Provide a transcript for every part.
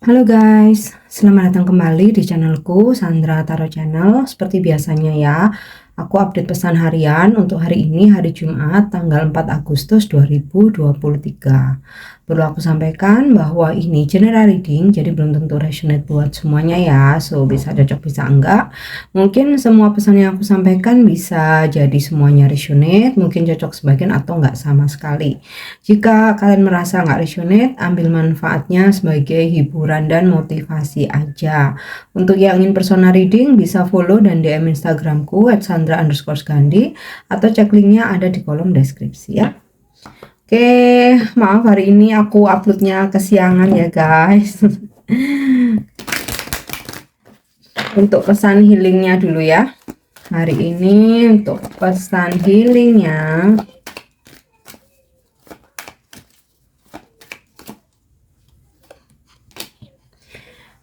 Halo guys, selamat datang kembali di channelku Sandra Tarot Channel. Seperti biasanya ya, aku update pesan harian untuk hari ini, hari Jumat tanggal 4 Agustus 2023. Perlu aku sampaikan bahwa ini general reading, jadi belum tentu resonate buat semuanya ya. So bisa cocok bisa enggak. Mungkin semua pesan yang aku sampaikan bisa jadi semuanya resonate, mungkin cocok sebagian atau enggak sama sekali. Jika kalian merasa nggak resonate, ambil manfaatnya sebagai hiburan dan motivasi aja. Untuk yang ingin personal reading, bisa follow dan DM Instagramku @sandra_gandhi atau cek linknya ada di kolom deskripsi ya. Oke, maaf hari ini aku uploadnya kesiangan ya guys. Untuk pesan healingnya dulu ya. Hari ini untuk pesan healingnya,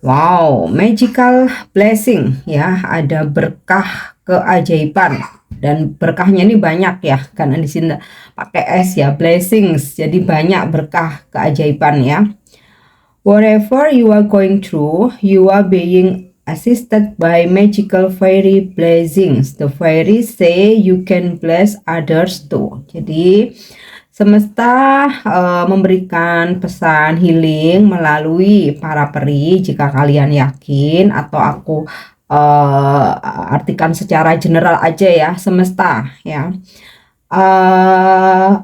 wow, magical blessing ya, ada berkah keajaiban dan berkahnya ini banyak ya, karena di sini pakai S ya, blessings, jadi banyak berkah keajaiban ya. Whatever you are going through, you are being assisted by magical fairy blessings. The fairies say you can bless others too. Jadi semesta memberikan pesan healing melalui para peri. Jika kalian yakin, atau aku artikan secara general aja ya, semesta ya.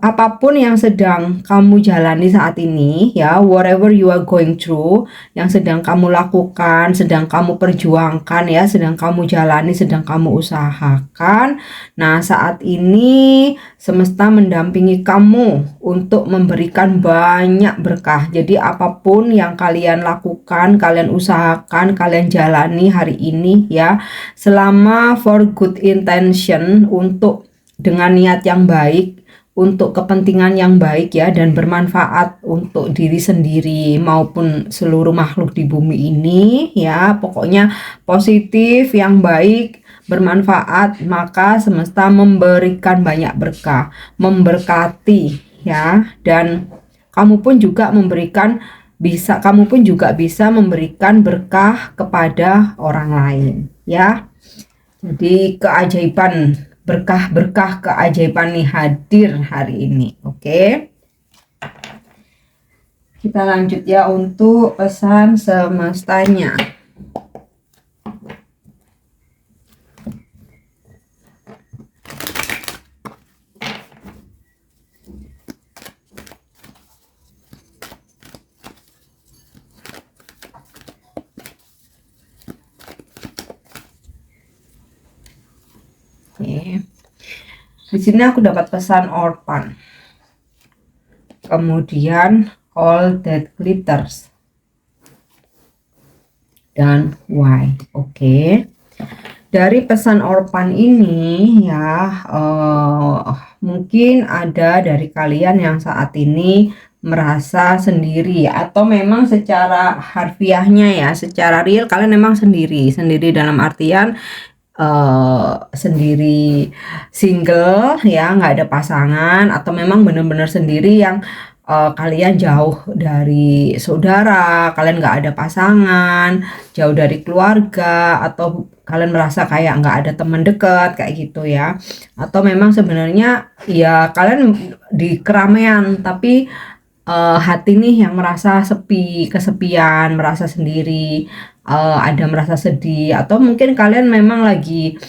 Apapun yang sedang kamu jalani saat ini ya, whatever you are going through, yang sedang kamu lakukan, sedang kamu perjuangkan ya, sedang kamu jalani, sedang kamu usahakan. Nah, saat ini semesta mendampingi kamu untuk memberikan banyak berkah. Jadi apapun yang kalian lakukan, kalian usahakan, kalian jalani hari ini ya, selama for good intention, untuk dengan niat yang baik, untuk kepentingan yang baik ya, dan bermanfaat untuk diri sendiri maupun seluruh makhluk di bumi ini ya, pokoknya positif, yang baik, bermanfaat, maka semesta memberikan banyak berkah, memberkati ya, dan kamu pun juga bisa memberikan berkah kepada orang lain ya. Jadi keajaiban, berkah-berkah keajaiban nih hadir hari ini. Oke. Kita lanjut ya untuk pesan semestanya. Oke. Di sini aku dapat pesan orphan. Kemudian all that glitters. Dan why. Oke. Dari pesan orphan ini ya, mungkin ada dari kalian yang saat ini merasa sendiri, atau memang secara harfiahnya ya, secara real kalian memang sendiri dalam artian sendiri, single ya, nggak ada pasangan, atau memang benar-benar sendiri yang kalian jauh dari saudara, kalian nggak ada pasangan, jauh dari keluarga, atau kalian merasa kayak nggak ada teman dekat kayak gitu ya, atau memang sebenarnya ya kalian di keramaian tapi hati nih yang merasa sepi, kesepian, merasa sendiri, ada merasa sedih, atau mungkin kalian memang lagi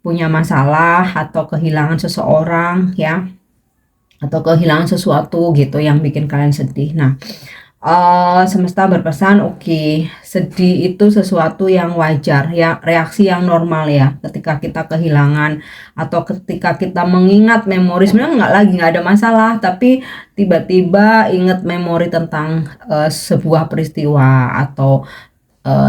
punya masalah atau kehilangan seseorang ya, atau kehilangan sesuatu gitu yang bikin kalian sedih. Nah, semesta berpesan, oke, sedih itu sesuatu yang wajar ya, reaksi yang normal ya, ketika kita kehilangan atau ketika kita mengingat memori, sebenarnya nggak ada masalah, tapi tiba-tiba ingat memori tentang sebuah peristiwa, atau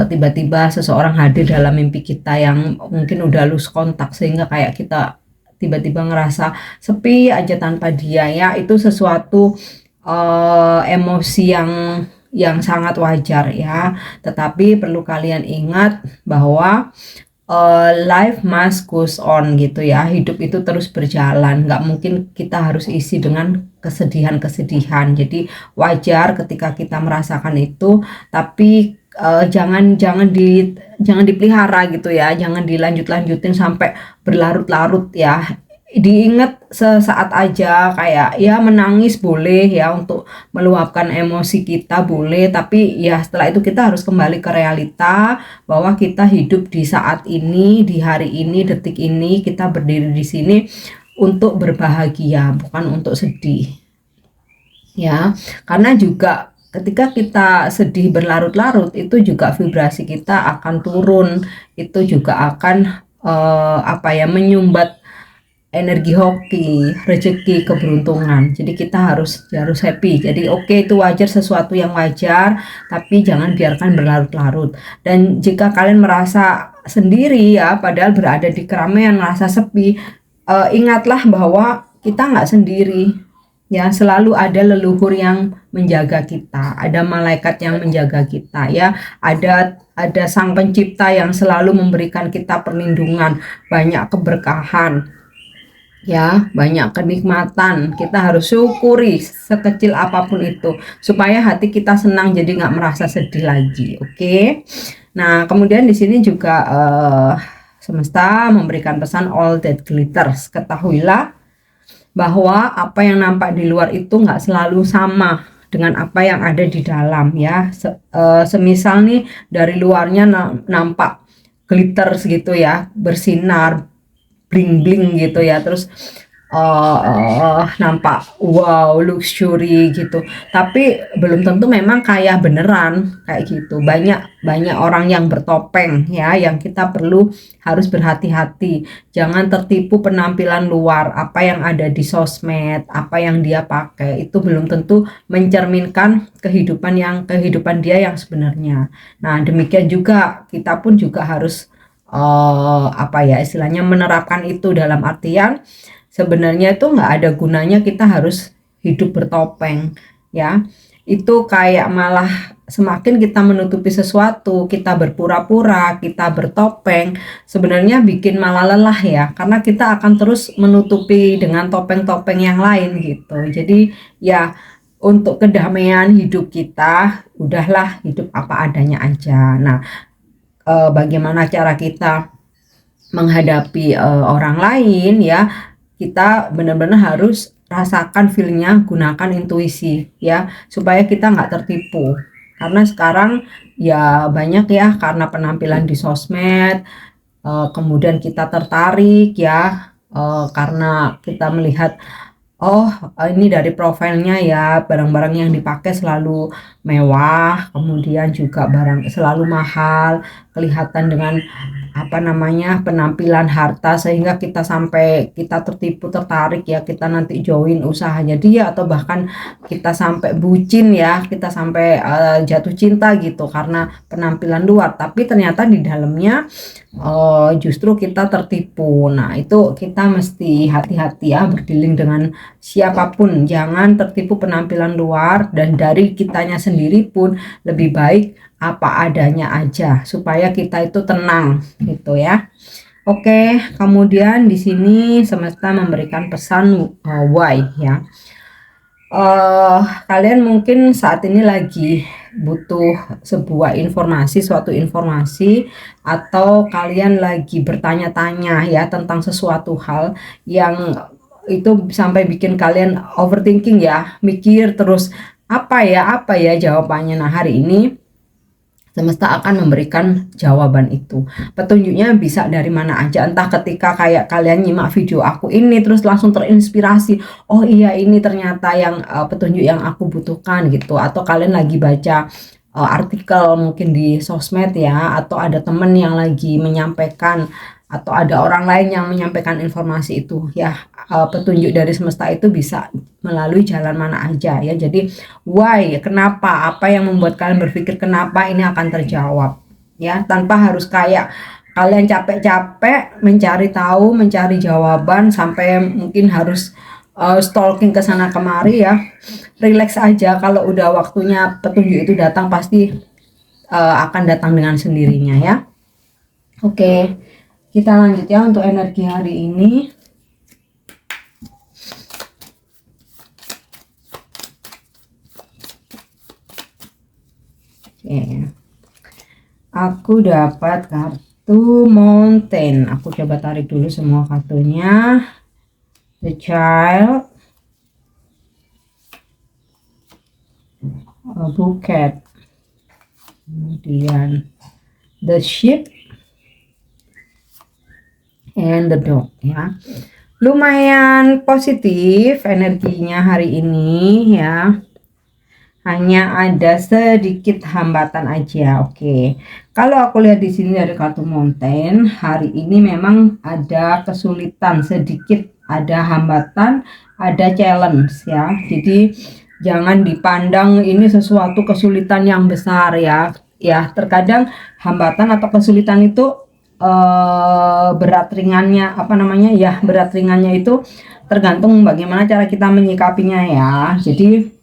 tiba-tiba seseorang hadir dalam mimpi kita yang mungkin udah lose kontak, sehingga kayak kita tiba-tiba ngerasa sepi aja tanpa dia ya, itu sesuatu emosi yang sangat wajar ya. Tetapi perlu kalian ingat bahwa life must goes on gitu ya, hidup itu terus berjalan, nggak mungkin kita harus isi dengan kesedihan-kesedihan. Jadi wajar ketika kita merasakan itu, tapi jangan dipelihara gitu ya, jangan dilanjut-lanjutin sampai berlarut-larut ya. Diingat sesaat aja, kayak ya menangis boleh ya untuk meluapkan emosi kita boleh, tapi ya setelah itu kita harus kembali ke realita bahwa kita hidup di saat ini, di hari ini, detik ini, kita berdiri di sini untuk berbahagia, bukan untuk sedih. Ya, karena juga ketika kita sedih berlarut-larut itu juga vibrasi kita akan turun, itu juga akan apa ya, menyumbat energi hoki, rezeki, keberuntungan. Jadi kita harus happy. Jadi oke, itu wajar, sesuatu yang wajar, tapi jangan biarkan berlarut-larut. Dan jika kalian merasa sendiri ya, padahal berada di keramaian, merasa sepi, ingatlah bahwa kita nggak sendiri. Ya, selalu ada leluhur yang menjaga kita, ada malaikat yang menjaga kita ya, ada sang pencipta yang selalu memberikan kita perlindungan, banyak keberkahan ya, banyak kenikmatan. Kita harus syukuri sekecil apapun itu supaya hati kita senang, jadi nggak merasa sedih lagi. Oke. Nah, kemudian di sini juga semesta memberikan pesan all that glitters. Ketahuilah bahwa apa yang nampak di luar itu nggak selalu sama dengan apa yang ada di dalam ya. Semisal nih dari luarnya nampak glitters gitu ya, bersinar, bling bling gitu ya, terus nampak wow luxury gitu, tapi belum tentu memang kaya beneran kayak gitu. Banyak banyak orang yang bertopeng ya, yang kita perlu harus berhati-hati, jangan tertipu penampilan luar. Apa yang ada di sosmed, apa yang dia pakai itu belum tentu mencerminkan kehidupan dia yang sebenarnya. Nah, demikian juga kita pun juga harus apa ya istilahnya, menerapkan itu dalam artian sebenarnya itu nggak ada gunanya kita harus hidup bertopeng ya. Itu kayak malah semakin kita menutupi sesuatu, kita berpura-pura, kita bertopeng, sebenarnya bikin malah lelah ya, karena kita akan terus menutupi dengan topeng-topeng yang lain gitu. Jadi ya, untuk kedamaian hidup kita, udahlah hidup apa adanya aja. Nah, bagaimana cara kita menghadapi orang lain ya, kita benar-benar harus rasakan feelnya, gunakan intuisi ya, supaya kita nggak tertipu. Karena sekarang ya banyak ya, karena penampilan di sosmed, kemudian kita tertarik ya, karena kita melihat, oh, ini dari profilnya ya, barang-barang yang dipakai selalu mewah, kemudian juga barang selalu mahal, kelihatan dengan apa namanya, penampilan harta, sehingga kita sampai kita tertipu, tertarik ya, kita nanti join usahanya dia, atau bahkan kita sampai bucin ya, kita sampai jatuh cinta gitu karena penampilan luar, tapi ternyata di dalamnya justru kita tertipu. Nah, itu kita mesti hati-hati ya berdealing dengan siapapun, jangan tertipu penampilan luar, dan dari kitanya sendiri pun lebih baik apa adanya aja supaya kita itu tenang gitu ya. Oke, kemudian di sini semesta memberikan pesan why ya. Kalian mungkin saat ini lagi butuh sebuah informasi, suatu informasi, atau kalian lagi bertanya-tanya ya tentang sesuatu hal yang itu sampai bikin kalian overthinking ya, mikir terus apa ya jawabannya. Nah, hari ini semesta akan memberikan jawaban itu. Petunjuknya bisa dari mana aja, entah ketika kayak kalian nyimak video aku ini terus langsung terinspirasi, oh iya ini ternyata yang petunjuk yang aku butuhkan gitu, atau kalian lagi baca artikel mungkin di sosmed ya, atau ada temen yang lagi menyampaikan, atau ada orang lain yang menyampaikan informasi itu ya. Petunjuk dari semesta itu bisa melalui jalan mana aja ya. Jadi why, kenapa, apa yang membuat kalian berpikir kenapa, ini akan terjawab ya, tanpa harus kayak kalian capek-capek mencari tahu, mencari jawaban, sampai mungkin harus stalking ke sana kemari ya. Relax aja, kalau udah waktunya petunjuk itu datang pasti akan datang dengan sendirinya ya. Oke, kita lanjut ya untuk energi hari ini. Oke. Aku dapat kartu mountain. Aku coba tarik dulu semua kartunya. The Child, Bouquet, kemudian The Ship, and the Dog ya. Lumayan positif energinya hari ini ya. Hanya ada sedikit hambatan aja. Oke. Kalau aku lihat di sini dari kartu Mountain, hari ini memang ada kesulitan sedikit, ada hambatan, ada challenge ya. Jadi jangan dipandang ini sesuatu kesulitan yang besar ya. Ya, terkadang hambatan atau kesulitan itu berat ringannya apa namanya ya, berat ringannya itu tergantung bagaimana cara kita menyikapinya ya. Jadi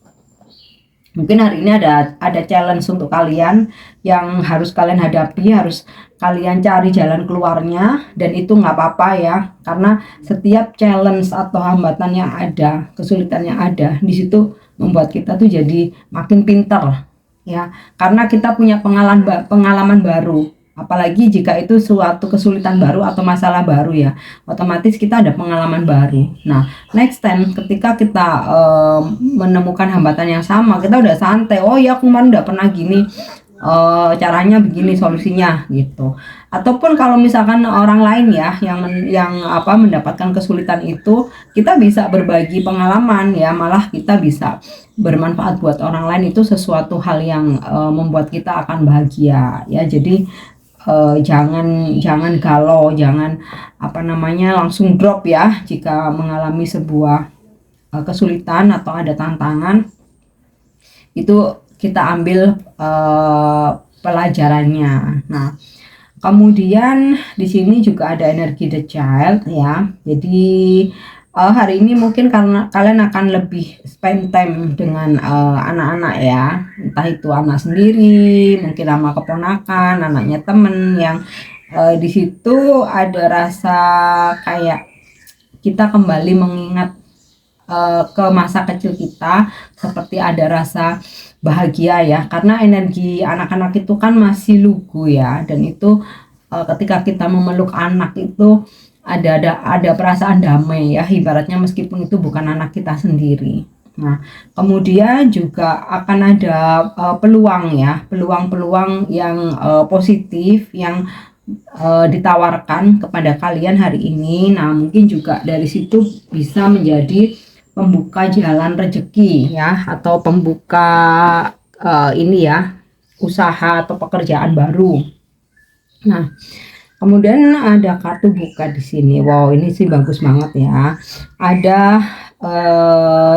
mungkin hari ini ada challenge untuk kalian yang harus kalian hadapi, harus kalian cari jalan keluarnya, dan itu nggak apa-apa ya, karena setiap challenge atau hambatan yang ada, kesulitan yang ada di situ membuat kita tuh jadi makin pintar ya, karena kita punya pengalaman baru. Apalagi jika itu suatu kesulitan baru atau masalah baru ya, otomatis kita ada pengalaman baru. Nah, next time ketika kita menemukan hambatan yang sama, kita udah santai. Oh ya, aku kemarin udah pernah gini, caranya begini solusinya gitu. Ataupun kalau misalkan orang lain ya yang mendapatkan kesulitan itu, kita bisa berbagi pengalaman ya, malah kita bisa bermanfaat buat orang lain. Itu sesuatu hal yang membuat kita akan bahagia ya. Jadi jangan galau, jangan langsung drop ya jika mengalami sebuah kesulitan atau ada tantangan. Itu kita ambil pelajarannya. Nah, kemudian di sini juga ada energi The Child ya. Jadi hari ini mungkin karena kalian akan lebih spend time dengan anak-anak ya, entah itu anak sendiri, mungkin sama keponakan, anaknya temen yang di situ ada rasa kayak kita kembali mengingat ke masa kecil kita, seperti ada rasa bahagia ya, karena energi anak-anak itu kan masih lugu ya, dan itu ketika kita memeluk anak itu ada perasaan damai ya, ibaratnya meskipun itu bukan anak kita sendiri. Nah, kemudian juga akan ada peluang ya, peluang-peluang yang positif yang ditawarkan kepada kalian hari ini. Nah, mungkin juga dari situ bisa menjadi pembuka jalan rezeki ya, atau pembuka ini ya, usaha atau pekerjaan baru. Nah, kemudian ada kartu buka di sini. Wow, ini sih bagus banget ya. Ada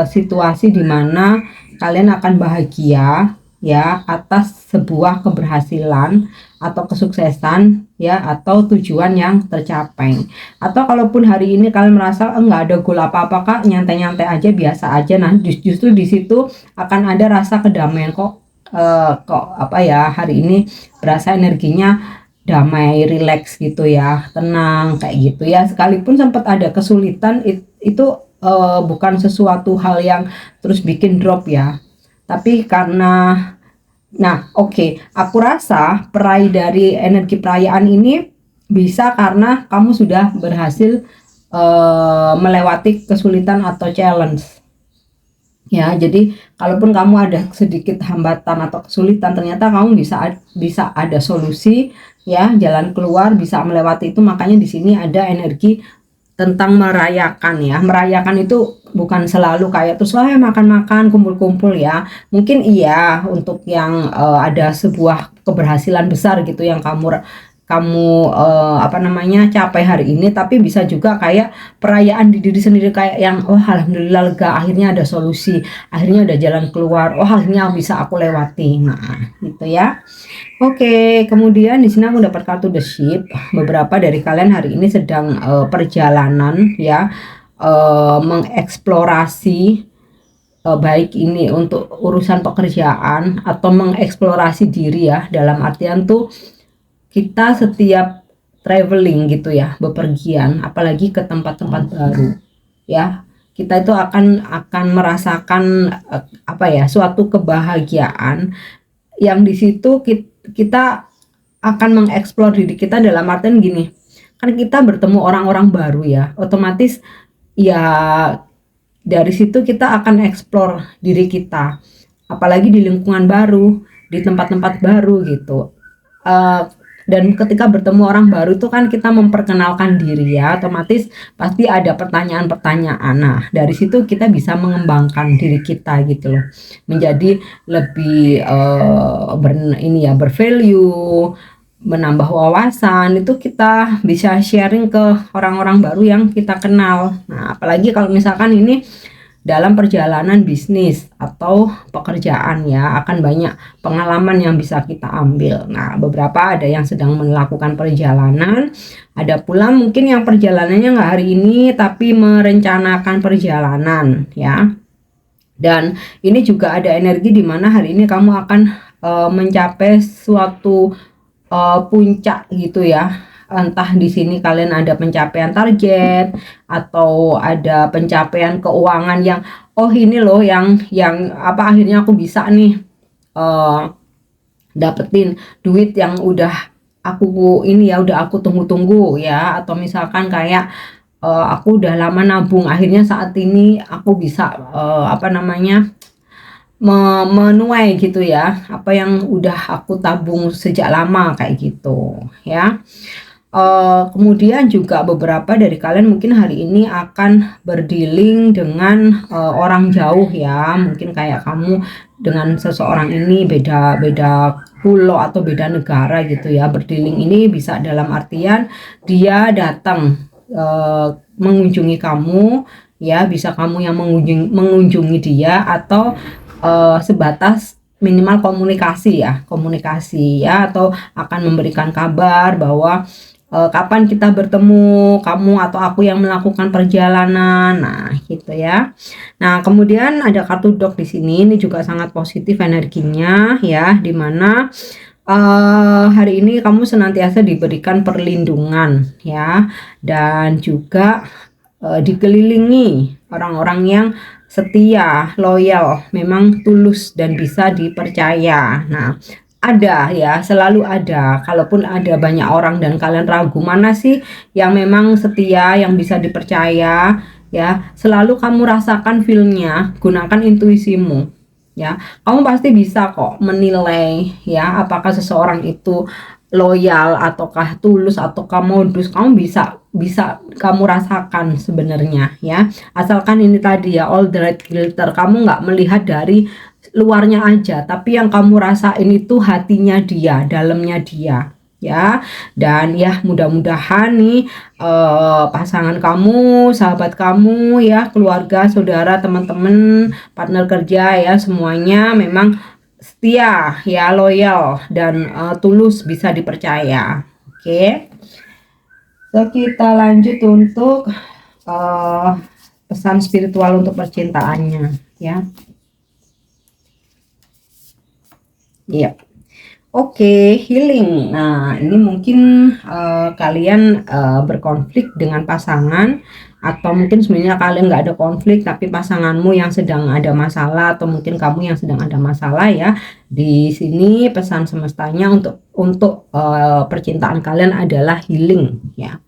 situasi di mana kalian akan bahagia ya atas sebuah keberhasilan atau kesuksesan ya, atau tujuan yang tercapai. Atau kalaupun hari ini kalian merasa enggak ada goal apa-apa kak, nyantai-nyantai aja, biasa aja. Nah, justru di situ akan ada rasa kedamaian kok. Hari ini berasa energinya damai, rileks gitu ya, tenang kayak gitu ya. Sekalipun sempat ada kesulitan, itu bukan sesuatu hal yang terus bikin drop ya, tapi karena aku rasa peraih dari energi perayaan ini bisa karena kamu sudah berhasil melewati kesulitan atau challenge ya. Jadi kalaupun kamu ada sedikit hambatan atau kesulitan, ternyata kamu bisa ada solusi ya, jalan keluar, bisa melewati itu. Makanya di sini ada energi tentang merayakan ya. Merayakan itu bukan selalu kayak terus makan-makan, kumpul-kumpul ya. Mungkin iya untuk yang ada sebuah keberhasilan besar gitu yang kamu capai hari ini, tapi bisa juga kayak perayaan di diri sendiri, kayak yang alhamdulillah lega, akhirnya ada solusi, akhirnya ada jalan keluar, akhirnya bisa aku lewati. Nah, gitu ya. Oke, kemudian di sini aku dapat kartu The Ship. Beberapa dari kalian hari ini sedang perjalanan ya, mengeksplorasi baik ini untuk urusan pekerjaan atau mengeksplorasi diri ya, dalam artian tuh kita setiap traveling gitu ya, bepergian apalagi ke tempat-tempat baru ya, kita itu akan merasakan suatu kebahagiaan yang di situ kita akan mengeksplor diri kita dalam artian gini, kan kita bertemu orang-orang baru ya, otomatis ya dari situ kita akan eksplor diri kita, apalagi di lingkungan baru, di tempat-tempat baru gitu. Dan ketika bertemu orang baru itu kan kita memperkenalkan diri ya, otomatis pasti ada pertanyaan-pertanyaan. Nah, dari situ kita bisa mengembangkan diri kita gitu loh, menjadi lebih ini ya, bervalue, menambah wawasan. Itu kita bisa sharing ke orang-orang baru yang kita kenal. Nah, apalagi kalau misalkan ini dalam perjalanan bisnis atau pekerjaan ya, akan banyak pengalaman yang bisa kita ambil. Nah, beberapa ada yang sedang melakukan perjalanan, ada pula mungkin yang perjalanannya nggak hari ini tapi merencanakan perjalanan ya. Dan ini juga ada energi di mana hari ini kamu akan mencapai suatu puncak gitu ya. Entah di sini kalian ada pencapaian target atau ada pencapaian keuangan yang oh ini loh yang apa akhirnya aku bisa nih dapetin duit yang udah aku ini ya, udah aku tunggu-tunggu ya, atau misalkan kayak aku udah lama nabung, akhirnya saat ini aku bisa apa namanya, menuai gitu ya, apa yang udah aku tabung sejak lama kayak gitu ya. Kemudian juga beberapa dari kalian mungkin hari ini akan berdealing dengan orang jauh ya, mungkin kayak kamu dengan seseorang ini beda pulau atau beda negara gitu ya. Berdealing ini bisa dalam artian dia datang mengunjungi kamu ya, bisa kamu yang mengunjungi dia, atau sebatas minimal komunikasi ya, atau akan memberikan kabar bahwa kapan kita bertemu, kamu atau aku yang melakukan perjalanan. Nah, gitu ya. Nah, kemudian ada kartu dog di sini. Ini juga sangat positif energinya ya, dimana hari ini kamu senantiasa diberikan perlindungan ya, dan juga dikelilingi orang-orang yang setia, loyal, memang tulus dan bisa dipercaya. Nah, ada ya, selalu ada. Kalaupun ada banyak orang dan kalian ragu mana sih yang memang setia, yang bisa dipercaya ya, selalu kamu rasakan feel-nya, gunakan intuisimu ya. Kamu pasti bisa kok menilai ya, apakah seseorang itu loyal ataukah tulus ataukah modus. Kamu bisa kamu rasakan sebenarnya ya, asalkan ini tadi ya, all the right filter, kamu nggak melihat dari luarnya aja, tapi yang kamu rasain itu hatinya dia, dalamnya dia ya. Dan ya mudah-mudahan nih pasangan kamu, sahabat kamu ya, keluarga, saudara, teman-teman, partner kerja ya, semuanya memang setia ya, loyal dan tulus, bisa dipercaya. Oke. So, kita lanjut untuk pesan spiritual untuk percintaannya ya. Iya. Oke, healing. Nah, ini mungkin kalian berkonflik dengan pasangan, atau mungkin sebenarnya kalian nggak ada konflik tapi pasanganmu yang sedang ada masalah, atau mungkin kamu yang sedang ada masalah ya. Di sini pesan semestanya untuk percintaan kalian adalah healing ya.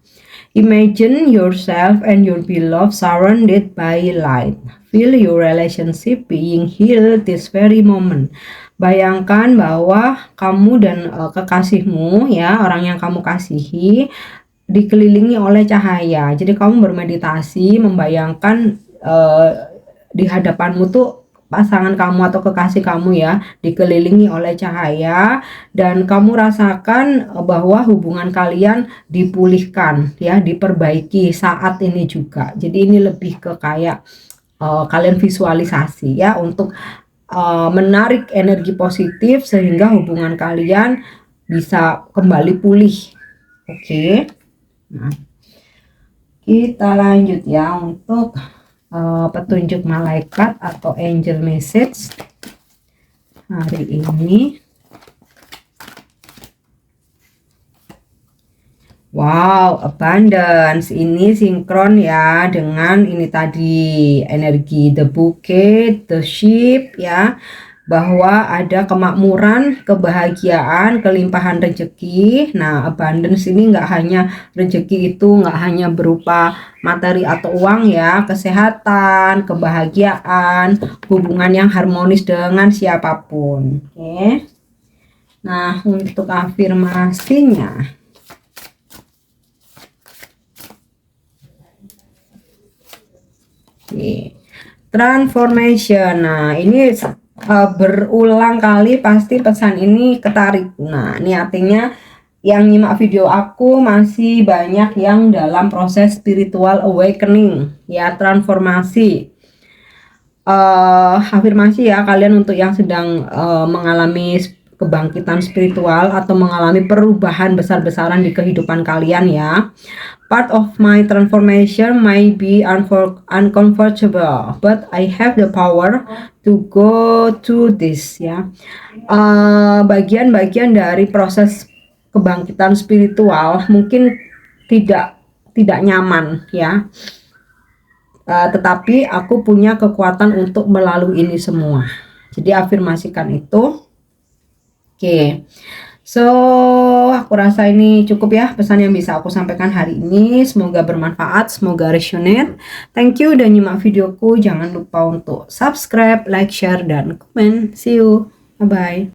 Imagine yourself and your beloved surrounded by light. Feel your relationship being healed this very moment. Bayangkan bahwa kamu dan kekasihmu ya, orang yang kamu kasihi, dikelilingi oleh cahaya. Jadi kamu bermeditasi, membayangkan di hadapanmu tuh pasangan kamu atau kekasih kamu ya, dikelilingi oleh cahaya, dan kamu rasakan bahwa hubungan kalian dipulihkan ya, diperbaiki saat ini juga. Jadi ini lebih ke kayak kalian visualisasi ya, untuk menarik energi positif sehingga hubungan kalian bisa kembali pulih. Oke. Nah, kita lanjut ya untuk petunjuk malaikat atau angel message hari ini. Wow, abundance ini sinkron ya dengan ini tadi, energi the bouquet, the ship ya, bahwa ada kemakmuran, kebahagiaan, kelimpahan rezeki. Nah, abundance ini nggak hanya rezeki itu nggak hanya berupa materi atau uang ya, kesehatan, kebahagiaan, hubungan yang harmonis dengan siapapun. Oke. Nah, untuk afirmasinya. Oke. Transformation. Nah, ini berulang kali pasti pesan ini ketarik. Nah, ini artinya yang nyimak video aku masih banyak yang dalam proses spiritual awakening, ya, transformasi. Afirmasi ya kalian untuk yang sedang mengalami kebangkitan spiritual atau mengalami perubahan besar-besaran di kehidupan kalian ya. Part of my transformation may be uncomfortable, but I have the power to go through this ya. Bagian-bagian dari proses kebangkitan spiritual mungkin tidak nyaman ya. Tetapi aku punya kekuatan untuk melalui ini semua. Jadi afirmasikan itu. Oke. So, aku rasa ini cukup ya pesan yang bisa aku sampaikan hari ini. Semoga bermanfaat, semoga resonate. Thank you udah nyimak videoku. Jangan lupa untuk subscribe, like, share, dan komen. See you. Bye-bye.